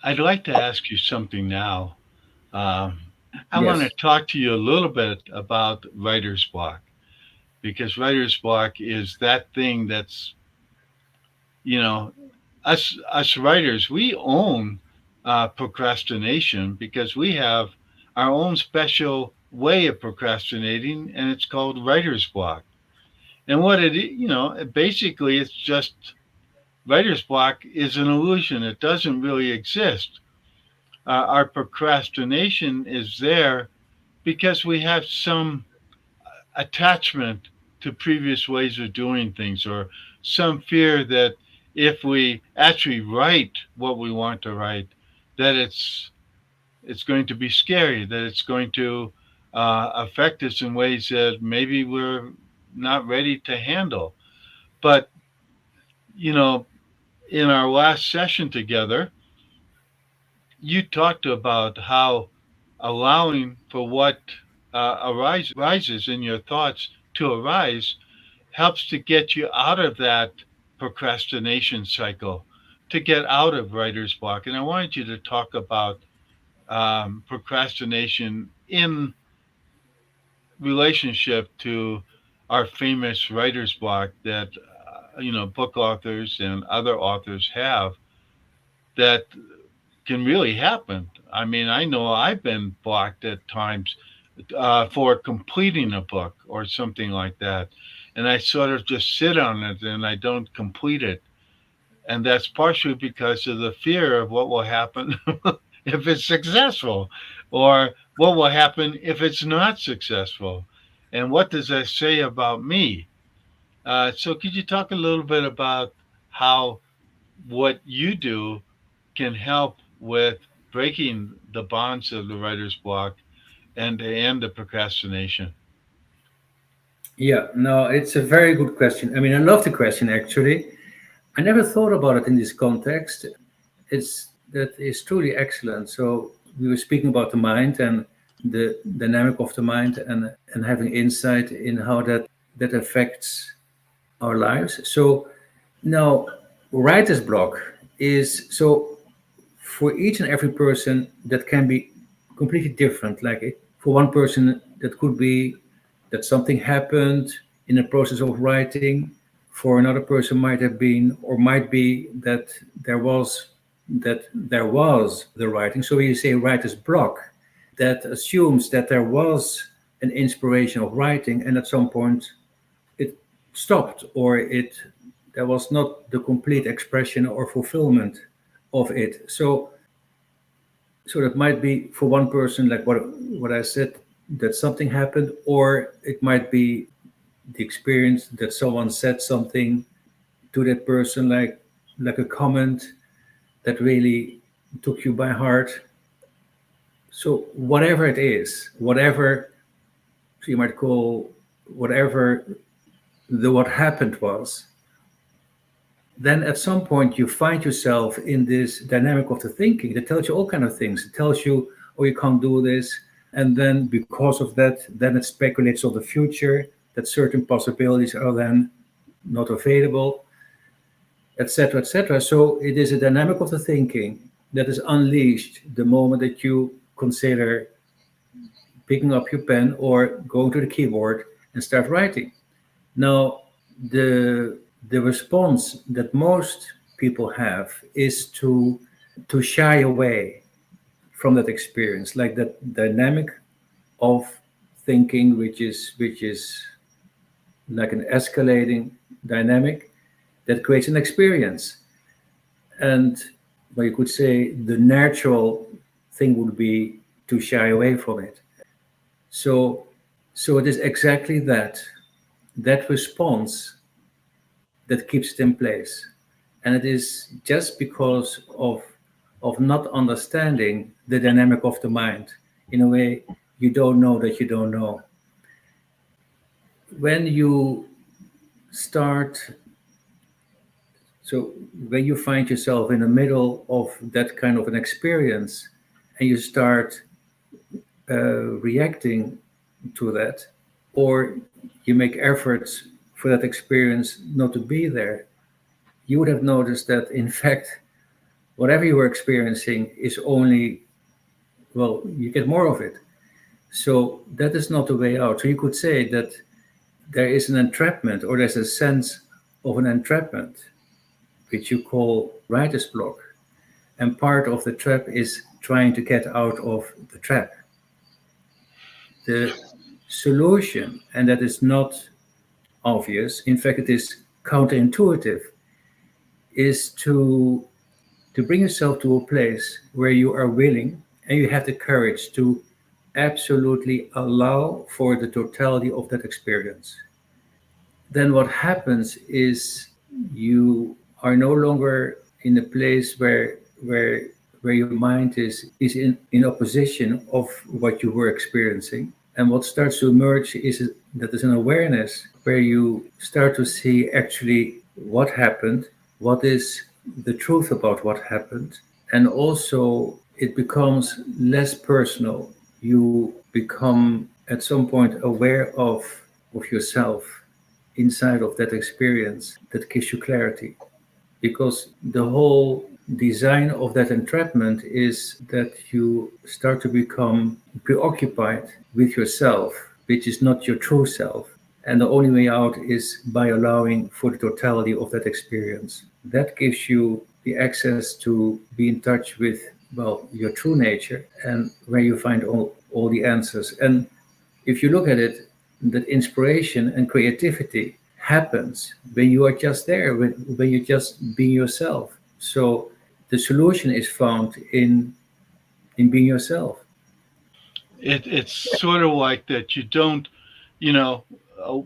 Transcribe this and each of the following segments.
I'd like to ask you something now. Um, I want to Yes. talk to you a little bit about writer's block because writer's block is that thing that's, you know, us writers, we own procrastination because we have our own special way of procrastinating, and it's called writer's block. And what basically, it's just writer's block is an illusion. It doesn't really exist. Our procrastination is there because we have some attachment to previous ways of doing things or some fear that if we actually write what we want to write, that it's going to be scary, that it's going to affect us in ways that maybe we're not ready to handle. But you know, in our last session together, you talked about how allowing for what arises in your thoughts to arise helps to get you out of that procrastination cycle, to get out of writer's block. And I wanted you to talk about procrastination in relationship to our famous writer's block that, book authors and other authors have that can really happen. I mean, I know I've been blocked at times for completing a book or something like that. And I sort of just sit on it and I don't complete it. And that's partially because of the fear of what will happen if it's successful or what will happen if it's not successful. And what does that say about me? So, could you talk a little bit about how what you do can help with breaking the bonds of the writer's block and to end the procrastination? Yeah, no, it's a very good question. I mean, I love the question actually. I never thought about it in this context. It's that is truly excellent. So we were speaking about the mind and the dynamic of the mind and having insight in how that affects our lives. So now writer's block is so for each and every person that can be completely different. For one person that could be that something happened in the process of writing. For another person might have been or might be that there was the writing. So when you say writer's block, that assumes that there was an inspiration of writing and at some point it stopped or it there was not the complete expression or fulfillment of it. So that might be for one person like what I said, that something happened, or it might be the experience that someone said something to that person, like a comment that really took you by heart. So whatever it is, whatever you might call, whatever the what happened was, then at some point you find yourself in this dynamic of the thinking that tells you all kind of things. It tells you, oh, you can't do this, and then because of that, then it speculates on the future that certain possibilities are then not available, etc., etc. So it is a dynamic of the thinking that is unleashed the moment that you consider picking up your pen or going to the keyboard and start writing. Now, the the response that most people have is to shy away from that experience, like that dynamic of thinking, which is like an escalating dynamic that creates an experience. And well, you could say the natural thing would be to shy away from it. So, so it is exactly that response that keeps it in place. And it is just because of not understanding the dynamic of the mind. In a way, you don't know that you don't know. When you start, so when you find yourself in the middle of that kind of an experience and you start reacting to that, or you make efforts for that experience not to be there, you would have noticed that, in fact, Whatever you were experiencing is only, well, you get more of it. So that is not the way out. So you could say that there is an entrapment, or there's a sense of an entrapment, which you call writer's block. And part of the trap is trying to get out of the trap. The solution, and that is not obvious, in fact, it is counterintuitive, is to bring yourself to a place where you are willing and you have the courage to absolutely allow for the totality of that experience. Then what happens is you are no longer in a place where your mind is in opposition of what you were experiencing. And what starts to emerge is that there's an awareness where you start to see actually what happened, what is the truth about what happened, and also it becomes less personal. You become at some point aware of yourself inside of that experience that gives you clarity. Because the whole design of that entrapment is that you start to become preoccupied with yourself, which is not your true self. And the only way out is by allowing for the totality of that experience. That gives you the access to be in touch with, well, your true nature and where you find all the answers. And if you look at it, that inspiration and creativity happens when you are just there, when you just be yourself. So the solution is found in being yourself. It's sort of like that. You don't, you know,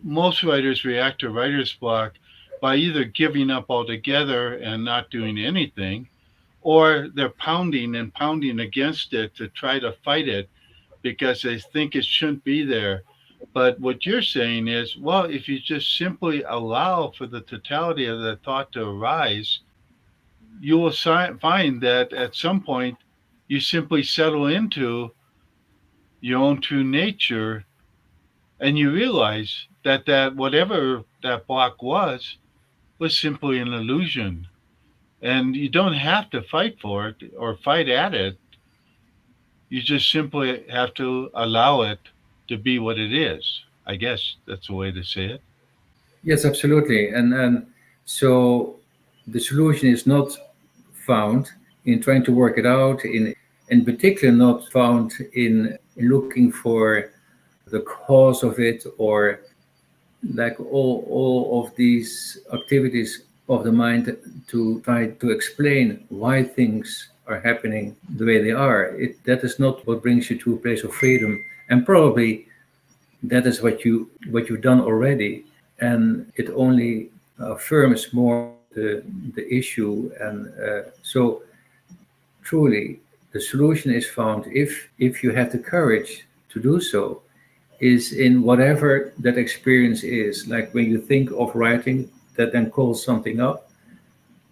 most writers react to writer's block by either giving up altogether and not doing anything, or they're pounding and pounding against it to try to fight it because they think it shouldn't be there. But what you're saying is, well, if you just simply allow for the totality of the thought to arise, you will find that at some point you simply settle into your own true nature, and you realize that whatever that block was simply an illusion, and you don't have to fight for it or fight at it. You just simply have to allow it to be what it is. I guess that's a way to say it. Yes, absolutely. And so the solution is not found in trying to work it out, in particular, not found in looking for the cause of it, or like all of these activities of the mind to try to explain why things are happening the way they are. That is not what brings you to a place of freedom. And probably that is what you've done already, and it only affirms more the issue. And so truly the solution is found, if you have the courage to do so, is in whatever that experience is. Like when you think of writing that then calls something up,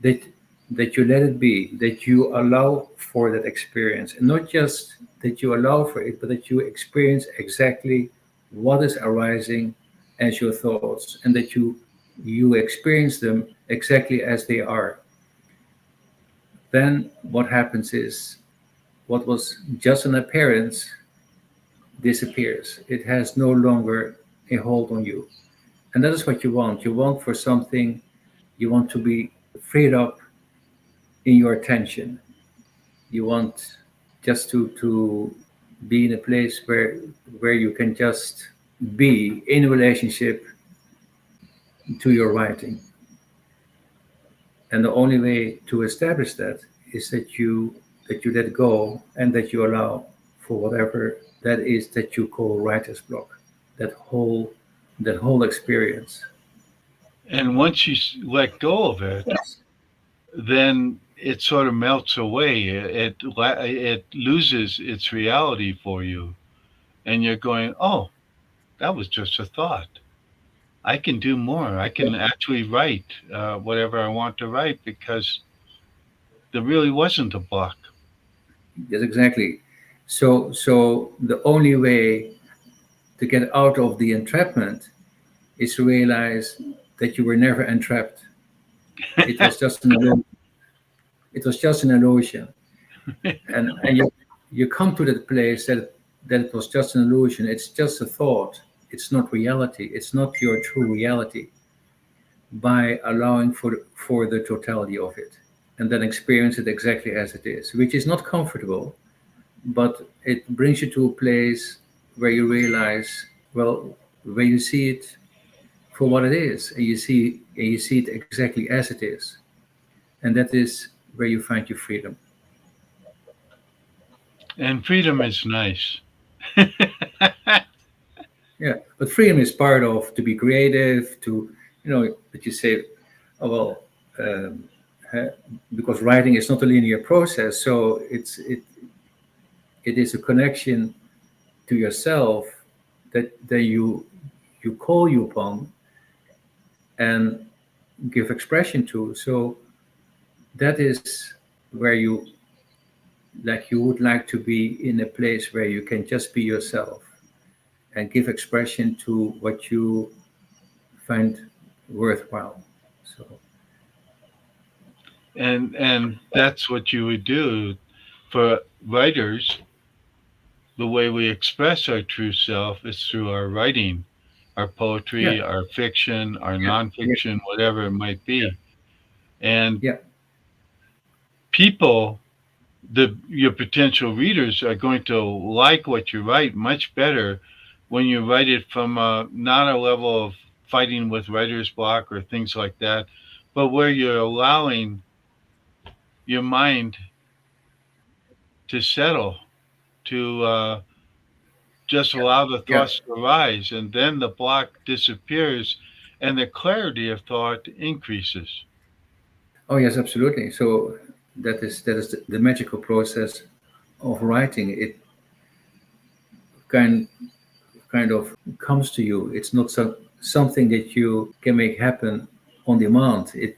that that you let it be, that you allow for that experience, and not just that you allow for it, but that you experience exactly what is arising as your thoughts, and that you experience them exactly as they are. Then what happens is what was just an appearance disappears. It has no longer a hold on you. And that is what you want. You want for something, you want to be freed up in your attention. You want just to be in a place where you can just be in relationship to your writing. And the only way to establish that is that you let go, and that you allow for whatever that is that you call writer's block, that whole that whole experience. And once you let go of it, then it sort of melts away. It loses its reality for you, and you're going, "Oh, that was just a thought. I can do more. I can actually write whatever I want to write because there really wasn't a block." Yes, exactly. So the only way to get out of the entrapment is to realize that you were never entrapped. It was just an illusion. It was just an illusion. And you come to that place that it was just an illusion. It's just a thought. It's not reality. It's not your true reality, by allowing for the totality of it, and then experience it exactly as it is, which is not comfortable, but it brings you to a place where you realize, well, where you see it for what it is, and you see it exactly as it is, and that is where you find your freedom. And freedom is nice. Yeah, but freedom is part of to be creative, to, that you say, oh well, um, uh, because writing is not a linear process, so it is a connection to yourself that you call you upon and give expression to. So that is where you would like to be, in a place where you can just be yourself and give expression to what you find worthwhile. So And that's what you would do for writers. The way we express our true self is through our writing, our yeah, poetry, our fiction, our yeah, yeah, nonfiction, whatever it might be. And yeah, people, your potential readers, are going to like what you write much better when you write it from not a level of fighting with writer's block or things like that, but where you're allowing your mind to settle, to just allow the yeah. thoughts to arise, and then the block disappears and the clarity of thought increases. Oh yes, absolutely. So that is the magical process of writing. It kind kind of comes to you. It's not something that you can make happen on demand. It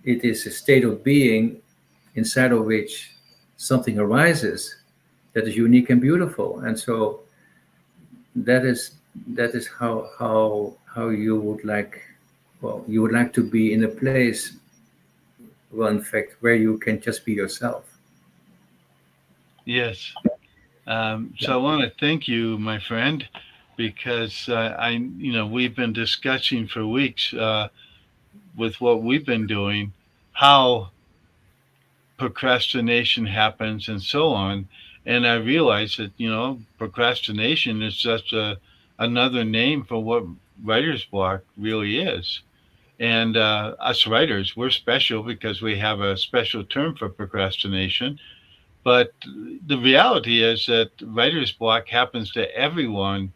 is a state of being inside of which something arises that is unique and beautiful. And so that is how you would like, well, you would like to be in a place, well, in fact, where you can just be yourself. Yes. Yeah. So I want to thank you, my friend, because we've been discussing for weeks with what we've been doing, how procrastination happens and so on. And I realized that, procrastination is just another name for what writer's block really is. And us writers, we're special because we have a special term for procrastination. But the reality is that writer's block happens to everyone,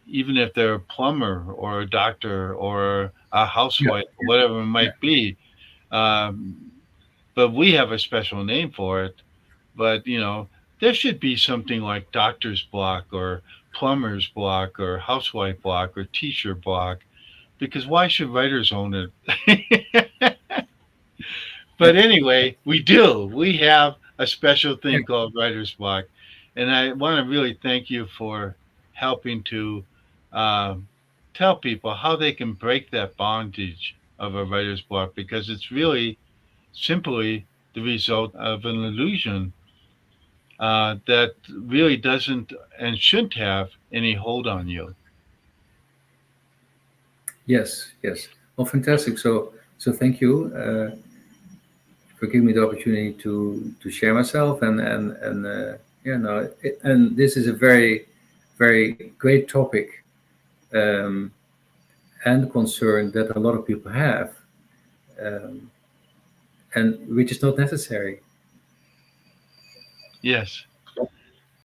even if they're a plumber or a doctor or a Yeah. housewife, or whatever it Yeah. might be. Um, but we have a special name for it. But, there should be something like doctor's block or plumber's block or housewife block or teacher block, because why should writers own it? Yeah. But anyway, we do. We have a special Yeah. thing called writer's block. And I want to really thank you for helping to um, tell people how they can break that bondage of a writer's block, because it's really simply the result of an illusion that really doesn't and shouldn't have any hold on you. Yes. Yes. Well, fantastic. So thank you for giving me the opportunity to share myself, and and this is a very very great topic, um, and concern that a lot of people have, um, and which is not necessary. Yes.